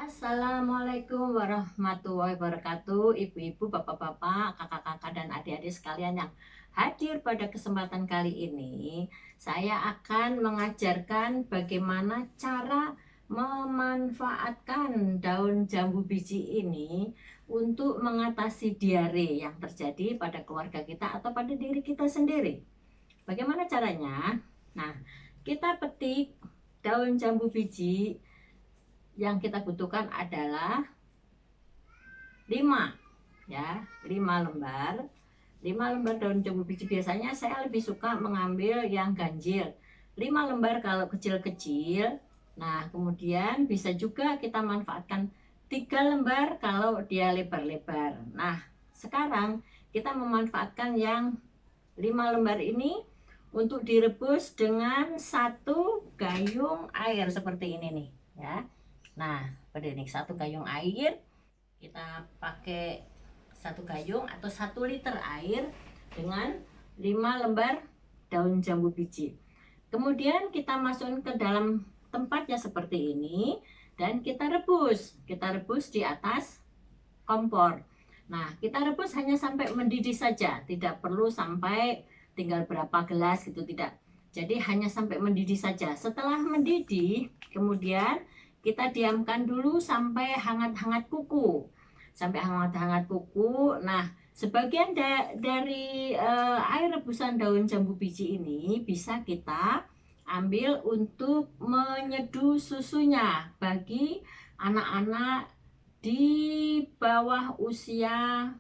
Assalamualaikum warahmatullahi wabarakatuh, ibu-ibu, bapak-bapak, kakak-kakak, dan adik-adik sekalian yang hadir pada kesempatan kali ini. Saya akan mengajarkan bagaimana cara memanfaatkan daun jambu biji ini untuk mengatasi diare yang terjadi pada keluarga kita atau pada diri kita sendiri. Bagaimana caranya? Nah, kita petik daun jambu biji. Yang kita butuhkan adalah 5 ya, 5 lembar. 5 lembar daun jambu biji. Biasanya saya lebih suka mengambil yang ganjil. 5 lembar kalau kecil-kecil. Nah, kemudian bisa juga kita manfaatkan 3 lembar kalau dia lebar-lebar. Nah, sekarang kita memanfaatkan yang 5 lembar ini untuk direbus dengan 1 gayung air seperti ini nih ya. Nah, pada ini 1 gayung air, kita pakai 1 gayung atau 1 liter air dengan 5 lembar daun jambu biji. Kemudian kita masukkan ke dalam tempatnya seperti ini dan kita rebus. Kita rebus di atas kompor. Nah, kita rebus hanya sampai mendidih saja, tidak perlu sampai tinggal berapa gelas gitu, tidak. Jadi hanya sampai mendidih saja. Setelah mendidih, kemudian kita diamkan dulu sampai hangat-hangat kuku. Sampai hangat-hangat kuku. Nah, sebagian dari air rebusan daun jambu biji ini bisa kita ambil untuk menyeduh susunya bagi anak-anak di bawah usia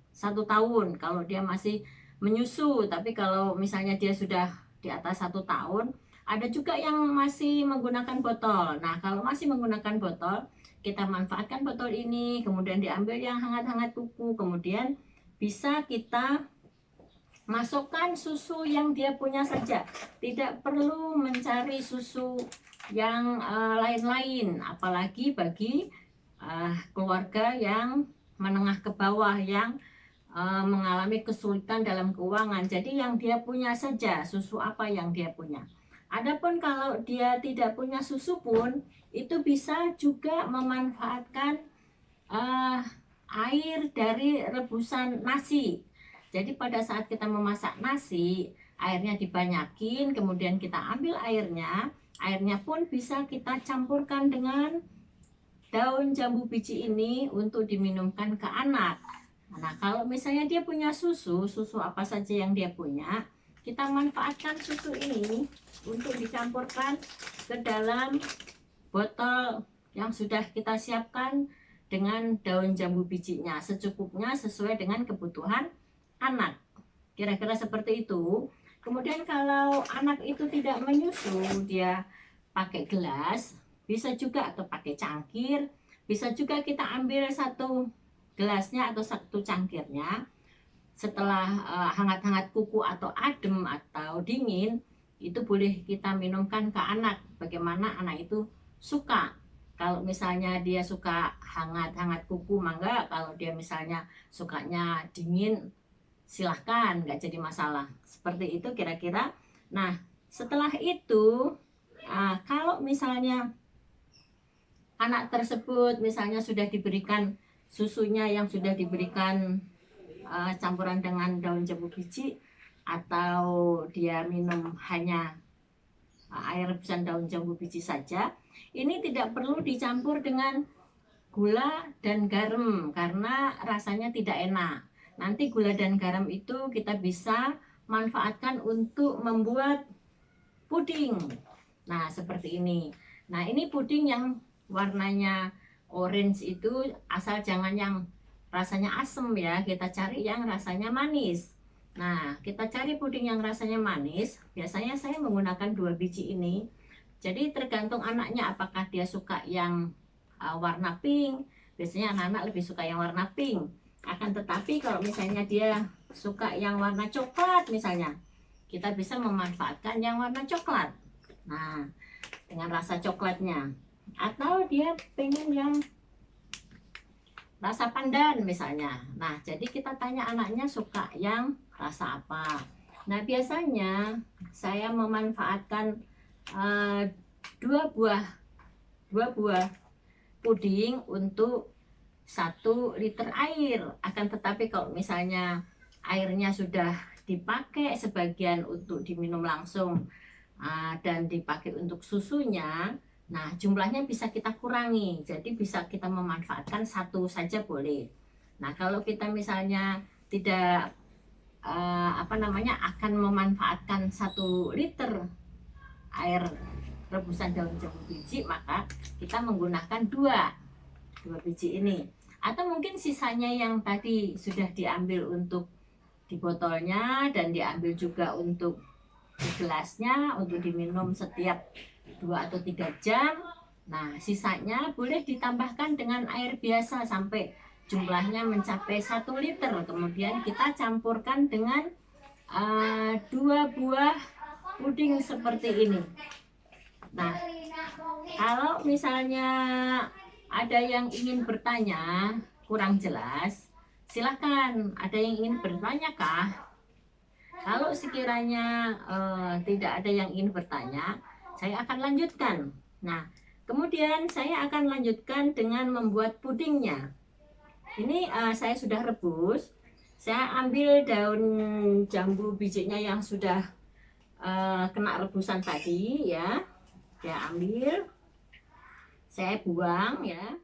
1 tahun. Kalau dia masih menyusu, tapi kalau misalnya dia sudah di atas 1 tahun, ada juga yang masih menggunakan botol. Nah, kalau masih menggunakan botol, kita manfaatkan botol ini, kemudian diambil yang hangat-hangat kuku, kemudian bisa kita masukkan susu yang dia punya saja. Tidak perlu mencari susu yang lain-lain, apalagi bagi keluarga yang menengah ke bawah yang mengalami kesulitan dalam keuangan. Jadi yang dia punya saja, susu apa yang dia punya. Adapun kalau dia tidak punya susu pun, itu bisa juga memanfaatkan air dari rebusan nasi. Jadi pada saat kita memasak nasi, airnya dibanyakin, kemudian kita ambil airnya pun bisa kita campurkan dengan daun jambu biji ini untuk diminumkan ke anak. Nah, kalau misalnya dia punya susu apa saja yang dia punya, kita manfaatkan susu ini untuk dicampurkan ke dalam botol yang sudah kita siapkan dengan daun jambu bijinya secukupnya sesuai dengan kebutuhan anak. Kira-kira seperti itu. Kemudian kalau anak itu tidak menyusu, dia pakai gelas, bisa juga, atau pakai cangkir, bisa juga kita ambil 1 gelasnya atau 1 cangkirnya. Setelah hangat-hangat kuku atau adem atau dingin, itu boleh kita minumkan ke anak. Bagaimana anak itu suka. Kalau misalnya dia suka hangat-hangat kuku, mangga. Kalau dia misalnya sukanya dingin, silahkan, nggak jadi masalah. Seperti itu kira-kira. Nah, setelah itu, kalau misalnya anak tersebut misalnya sudah diberikan susunya yang sudah diberikan campuran dengan daun jambu biji, atau dia minum hanya air rebusan daun jambu biji saja, ini tidak perlu dicampur dengan gula dan garam karena rasanya tidak enak. Nanti gula dan garam itu kita bisa manfaatkan untuk membuat puding. Nah, seperti ini. Nah, ini puding yang warnanya orange itu asal jangan yang rasanya asam ya, kita cari yang rasanya manis. Nah, kita cari puding yang rasanya manis. Biasanya saya menggunakan 2 biji ini. Jadi tergantung anaknya apakah dia suka yang warna pink. Biasanya anak-anak lebih suka yang warna pink. Akan tetapi kalau misalnya dia suka yang warna coklat misalnya, kita bisa memanfaatkan yang warna coklat. Nah, dengan rasa coklatnya. Atau dia pengen yang rasa pandan misalnya. Nah, jadi kita tanya anaknya suka yang rasa apa. Nah, biasanya saya memanfaatkan dua buah puding untuk 1 liter air. Akan tetapi kalau misalnya airnya sudah dipakai sebagian untuk diminum langsung dan dipakai untuk susunya, nah jumlahnya bisa kita kurangi, jadi bisa kita memanfaatkan 1 saja boleh. Nah kalau kita misalnya tidak akan memanfaatkan 1 liter air rebusan daun jambu biji, maka kita menggunakan dua biji ini, atau mungkin sisanya yang tadi sudah diambil untuk di botolnya dan diambil juga untuk di gelasnya untuk diminum setiap 2 atau 3 jam. Nah sisanya boleh ditambahkan dengan air biasa sampai jumlahnya mencapai 1 liter, kemudian kita campurkan dengan 2 buah puding seperti ini. Nah kalau misalnya ada yang ingin bertanya kurang jelas, silahkan. Ada yang ingin bertanya kah? Kalau sekiranya tidak ada yang ingin bertanya, saya akan lanjutkan. Nah kemudian saya akan lanjutkan dengan membuat pudingnya. Ini saya sudah rebus. Saya ambil daun jambu bijinya yang sudah kena rebusan tadi ya. Saya ambil, saya buang ya.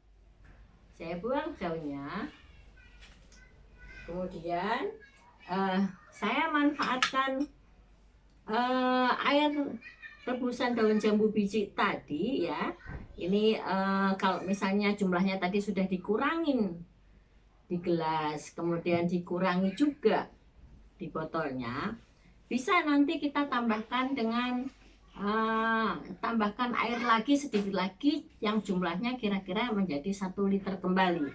Saya buang daunnya. Kemudian saya manfaatkan air rebusan daun jambu biji tadi ya. Ini kalau misalnya jumlahnya tadi sudah dikurangin di gelas, kemudian dikurangi juga di botolnya, bisa nanti kita tambahkan dengan tambahkan air lagi sedikit lagi yang jumlahnya kira-kira menjadi 1 liter kembali.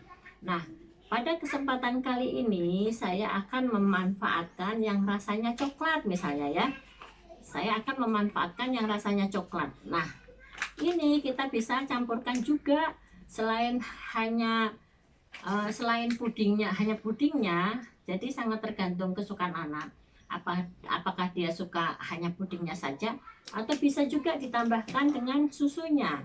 Nah pada kesempatan kali ini saya akan memanfaatkan yang rasanya coklat misalnya ya. Saya akan memanfaatkan yang rasanya coklat. Nah ini kita bisa campurkan juga selain pudingnya, hanya pudingnya, jadi sangat tergantung kesukaan anak. Apakah dia suka hanya pudingnya saja atau bisa juga ditambahkan dengan susunya.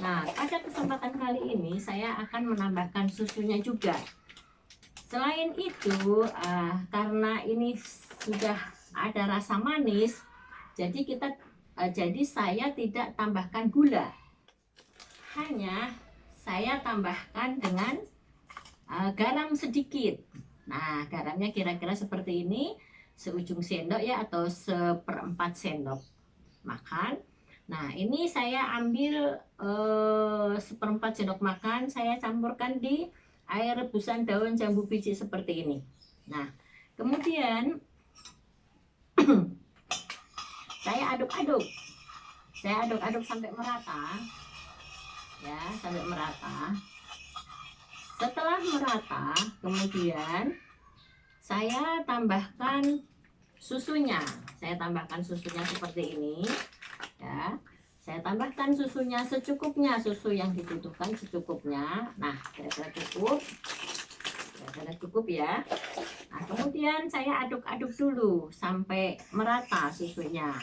Nah pada kesempatan kali ini saya akan menambahkan susunya juga. Selain itu karena ini sudah ada rasa manis, jadi saya tidak tambahkan gula, hanya saya tambahkan dengan garam sedikit. Nah garamnya kira-kira seperti ini, seujung sendok ya, atau 1/4 sendok makan. Nah ini saya ambil 1/4 sendok makan, saya campurkan di air rebusan daun jambu biji seperti ini. Nah kemudian saya aduk-aduk sampai merata ya, sampai merata. Setelah merata, kemudian saya tambahkan susunya. Saya tambahkan susunya seperti ini ya. Saya tambahkan susunya secukupnya, susu yang dibutuhkan secukupnya. Nah kira-kira cukup ya. Nah kemudian saya aduk-aduk dulu sampai merata susunya,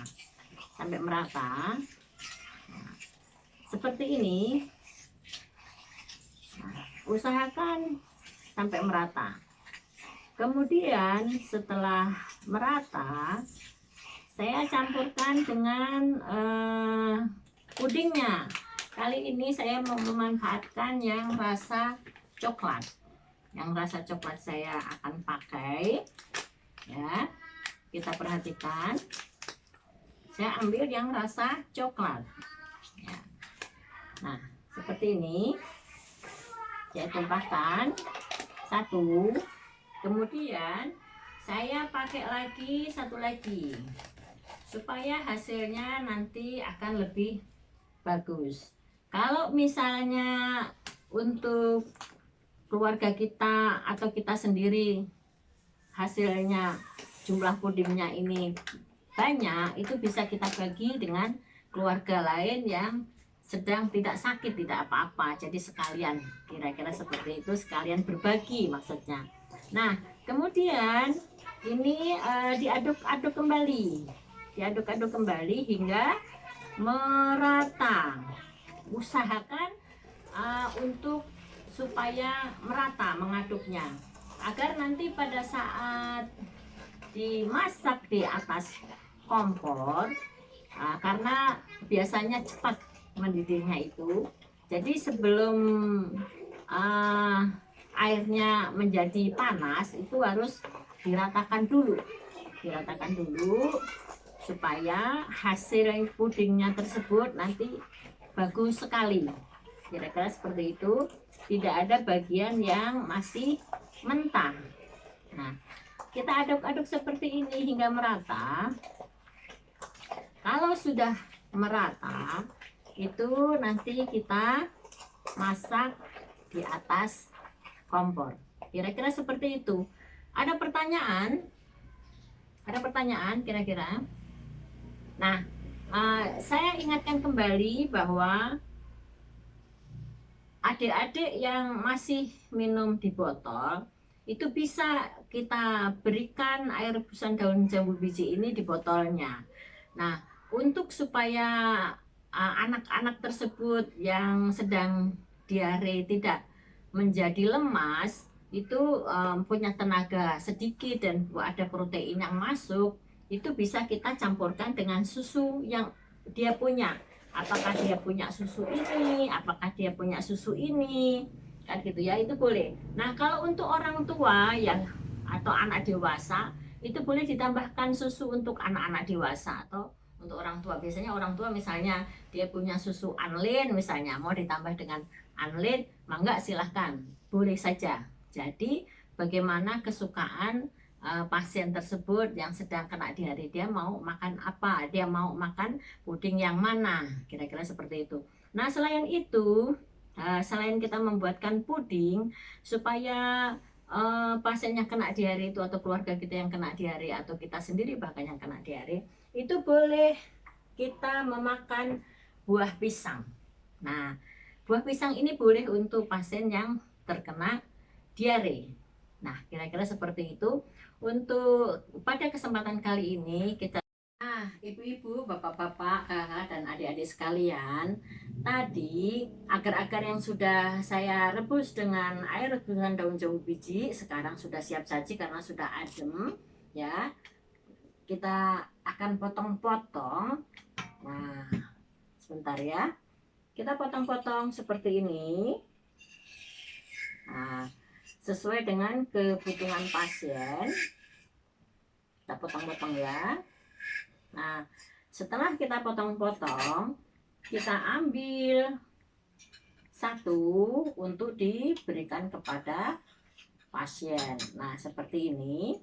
sampai merata. Nah, seperti ini. Usahakan sampai merata. Kemudian setelah merata, saya campurkan dengan pudingnya. Kali ini saya mau memanfaatkan yang rasa coklat. Yang rasa coklat saya akan pakai ya. Kita perhatikan, saya ambil yang rasa coklat ya. Nah seperti ini. Saya tumpahkan 1, kemudian saya pakai lagi 1 lagi supaya hasilnya nanti akan lebih bagus. Kalau misalnya untuk keluarga kita atau kita sendiri hasilnya jumlah pudingnya ini banyak, itu bisa kita bagi dengan keluarga lain yang sedang tidak sakit, tidak apa-apa. Jadi sekalian, kira-kira seperti itu, sekalian berbagi maksudnya. Nah kemudian ini diaduk-aduk kembali hingga merata. Usahakan untuk supaya merata mengaduknya, agar nanti pada saat dimasak di atas kompor, karena biasanya cepat mendidihnya itu, jadi sebelum uh, airnya menjadi panas itu harus diratakan dulu supaya hasil pudingnya tersebut nanti bagus sekali. Kira-kira seperti itu, tidak ada bagian yang masih mentah. Nah, kita aduk-aduk seperti ini hingga merata. Kalau sudah merata, itu nanti kita masak di atas kompor. Kira-kira seperti itu. Ada pertanyaan? Ada pertanyaan kira-kira? Nah, saya ingatkan kembali bahwa adik-adik yang masih minum di botol itu bisa kita berikan air rebusan daun jambu biji ini di botolnya. Nah, untuk supaya anak-anak tersebut yang sedang diare tidak menjadi lemas, itu punya tenaga sedikit dan ada protein yang masuk, itu bisa kita campurkan dengan susu yang dia punya. Apakah dia punya susu ini, apakah dia punya susu ini, kan gitu ya, itu boleh. Nah, kalau untuk orang tua yang atau anak dewasa, itu boleh ditambahkan susu untuk anak-anak dewasa atau untuk orang tua. Biasanya orang tua misalnya dia punya susu Anlin misalnya, mau ditambah dengan Anlin, mangga silahkan, boleh saja. Jadi bagaimana kesukaan pasien tersebut yang sedang kena diare, dia mau makan apa, dia mau makan puding yang mana, kira-kira seperti itu. Nah, selain itu, selain kita membuatkan puding supaya pasien yang kena diare itu atau keluarga kita yang kena diare atau kita sendiri bahkan yang kena diare, itu boleh kita memakan buah pisang. Nah, buah pisang ini boleh untuk pasien yang terkena diare. Nah, kira-kira seperti itu. Untuk pada kesempatan kali ini kita ibu-ibu, bapak-bapak, kakak dan adik-adik sekalian, tadi agar-agar yang sudah saya rebus dengan air rebusan daun jambu biji sekarang sudah siap saji karena sudah adem ya. Kita akan potong-potong. Nah, sebentar ya. Kita potong-potong seperti ini. Nah, sesuai dengan kebutuhan pasien. Kita potong-potong ya. Nah, setelah kita potong-potong, kita ambil satu untuk diberikan kepada pasien. Nah, seperti ini.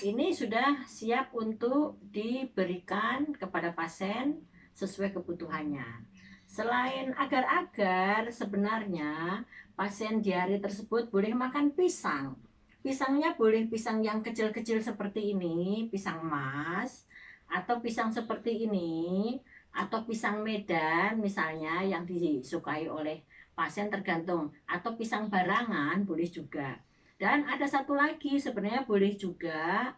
Ini sudah siap untuk diberikan kepada pasien sesuai kebutuhannya. Selain agar-agar, sebenarnya pasien diare tersebut boleh makan pisang. Pisangnya boleh pisang yang kecil-kecil seperti ini, pisang emas, atau pisang seperti ini, atau pisang Medan misalnya yang disukai oleh pasien tergantung, atau pisang barangan boleh juga. Dan ada satu lagi sebenarnya boleh juga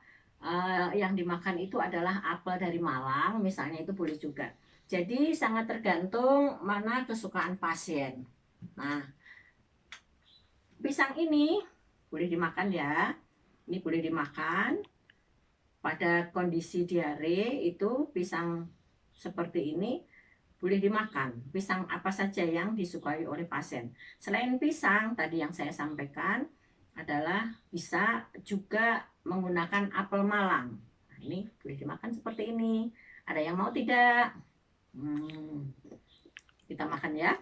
yang dimakan itu adalah apel dari Malang misalnya, itu boleh juga. Jadi sangat tergantung mana kesukaan pasien. Nah, pisang ini boleh dimakan ya. Ini boleh dimakan. Pada kondisi diare itu pisang seperti ini boleh dimakan. Pisang apa saja yang disukai oleh pasien. Selain pisang tadi yang saya sampaikan adalah bisa juga menggunakan apel Malang. Nah, ini boleh dimakan seperti ini. Ada yang mau tidak? Kita makan ya.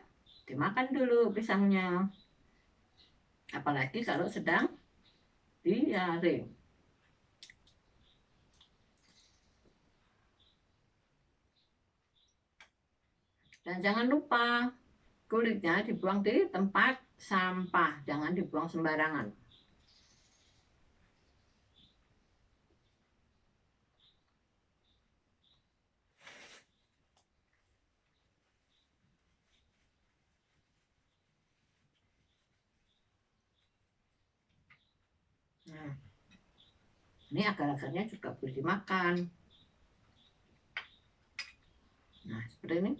Dimakan dulu pisangnya. Apalagi kalau sedang diare. Dan jangan lupa kulitnya dibuang di tempat sampah, jangan dibuang sembarangan. Nah, ini agar-agarnya juga boleh dimakan. Nah, seperti ini.